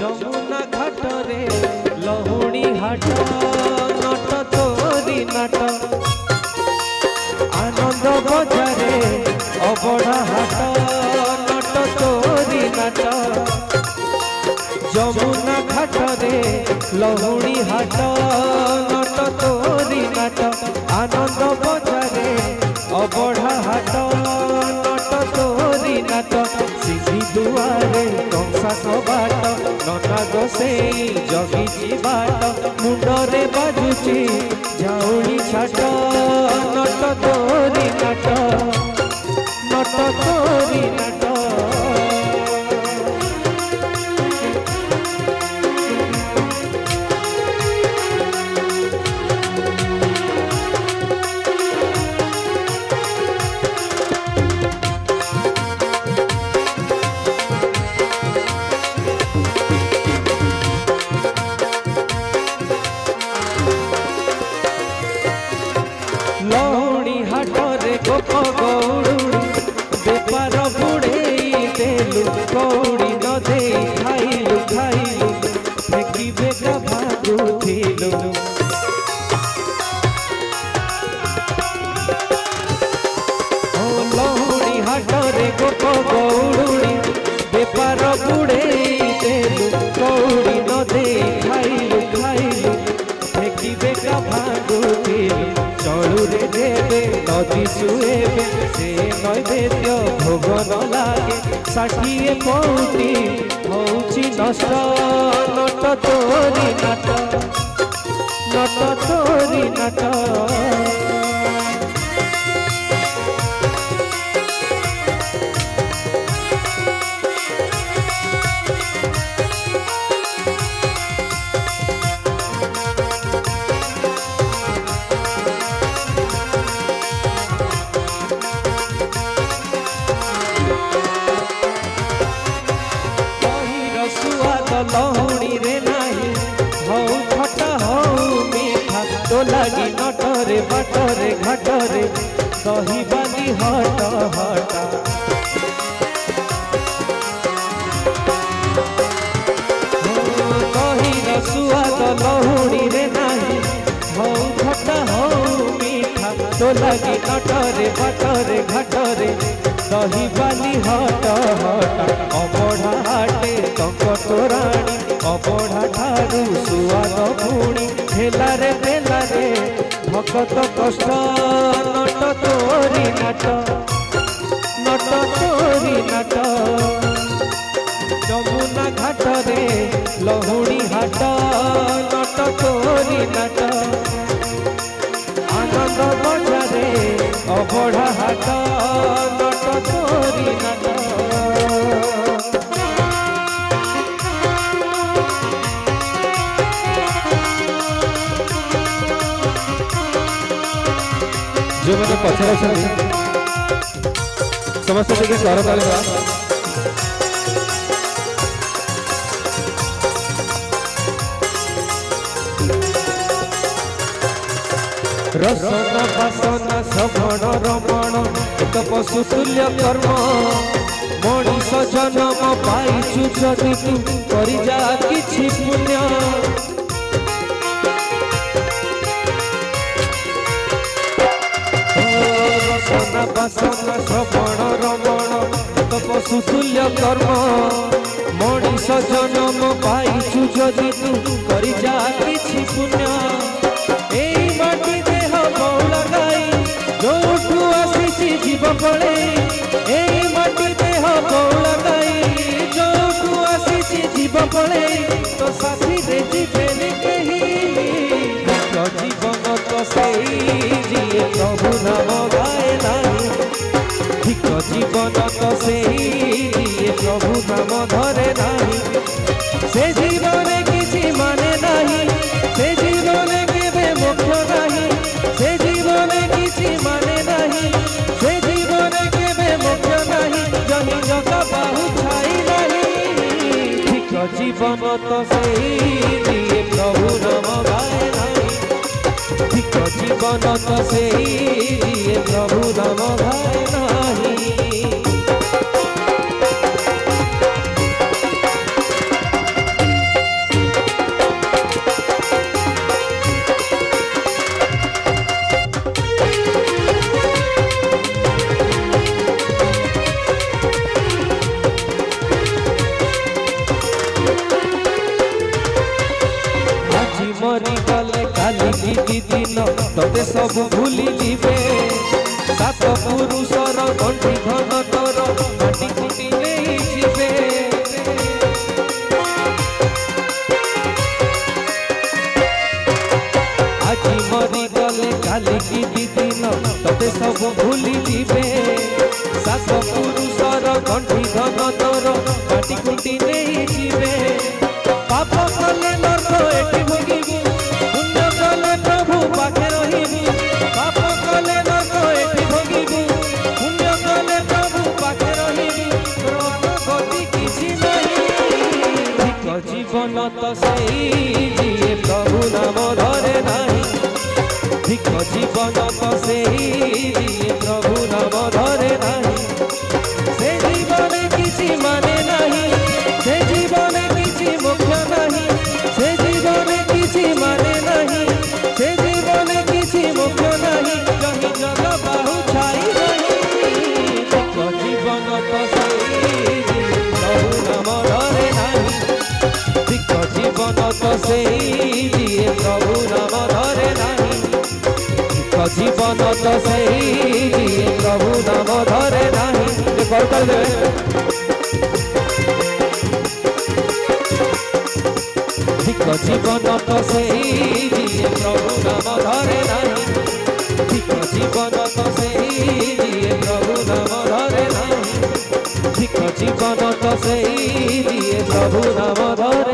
যমুনা ঘাটরে লহুণী হাট নট তোরি নাট আনন্দ বজারে অবঢ়া হাট নট তোরি নাট যমুনা ঘাটরে লহুণী হাট নট তোরি নাট আনন্দ বজারে অবঢ়া হাট নট তোরি নাট সিঁড়ি দুয়ারে কংসা কবাଟ নନା গোসেই জগিছি বাট মুন্ডরে বাজুছি ঝাউলি ছাট নট তোরি নাট নট তোরি নাট লহুণী হাটরে গোপ গৌড়ুড়ি বেপার বুড়েই দেলু গৌড়ি ন দেই খাইলু খাইলু ফেকি বেকা ভাগুথিলু লহুণী হাটরে গোপ গৌড়ুড়ি বেপার বুড়েই দেলু গৌড়ি ন দেই খাইলু খাইলু ফেকি বেকা ভাগুথিলু চলুরে দেবে নদী শুয়েবে সে নৈবেদ্য ভোগ ন লাগে ষাঠিয়ে পৌটি হଉଛି নষ্ট নট তোরি নাট নট তোরি নাট লহুণী রে নাহি হউ খটা হউ মিঠা তো লাগি নটরে বাটরে ঘাটরে দহি বালি হট হটা দহির সুয়াদ লহুণী রে নাহি হউ খটা হউ মিঠা তো লাগি নটরে বাটরে ঘাটরে দহি বালি হট হটা অবঢ়া হাটে টঙ্ক তোরাণী অবঢ়া ঠারু সুয়াদ পুଣି হেলারে বেলারে ভকত কষ্ট নট তোরি নাট নট তোরি নাট যমুনা ঘাটরে লহুণী হাট নট তোরি নাট আনন্দ বজারে অবঢ়া হাট নট তোরি নাট जो मैंने पछाड़ समस्त देखिए करताली रसन बासन श्रवण रमण एक पशु तुल्य कर्म मनीष जन्म पाइछु जदि तू करि जा किछि पुण्य रसन बासन श्रवण रमण एक पशु तुल्य कर्म मनीष जन्म पाइछु जदि तू करि जा किछि पुण्य जोठू आसी जीव पड़े ए माटी देह कौल गाई जोठू आसी जीव पड़े तो साथी रे जीवे कही तो जीवन तो सही जी प्रभु नाम गाए नहीं ठीक जीवन तो सही जी प्रभु नाम धरे नहीं से जीवन किसी माने नहीं से जीवन केवे मोक्ष नहीं से जीवन किसी माने नहीं से जीवन केवे मोक्ष नहीं जही जग बाहु छाई नहीं ठीक जीवन तो सही दिए प्रभु नाम गाए नहीं ठीक जीवन तो सही दिए प्रभु नाम गाए नहीं दिन तोते सब भूली जीवे सात पुरुषर गंठी धन तोर माटी कुटी नहीं जीवे आज मरी गले काली की दिन तोते सब भूली जीवे सात पुरुषर गंठी धन तोर माटी कुटी नहीं जीवे पाप कले नरक एटी भोगिबू पुण्य कले प्रभु पाखे रहिबू पाप कले नरक एटी भोगिबू पुण्य कले प्रभु पाखे रहिबू नरक गति किछि नहीं ठीक जीवन तो सेई जिए प्रभु नाम धरे नहीं ठीक जीवन तो सेई जिए प्रभु नाम धरे नहीं से जीवन किछि माने नहीं से जीवन किछि मुख्य नहीं से जीवन किछि माने नहीं से जीवन किछि मुख्य नहीं कहीं जग बाहु छाई नहीं ठीक जीवन तो सेई प्रभु नाम धरे नहीं ठीक जीवन तो सेई प्रभु नाम धरे नहीं ठीक जीवन तो सेई प्रभु नाम धरे नहीं कर दे ठीक जीवन तो सेई प्रभु नाम धरे नहीं ठीक जीवन तो सेई प्रभु नाम धरे नहीं ठीक जीवन तो सेई प्रभु नाम धरे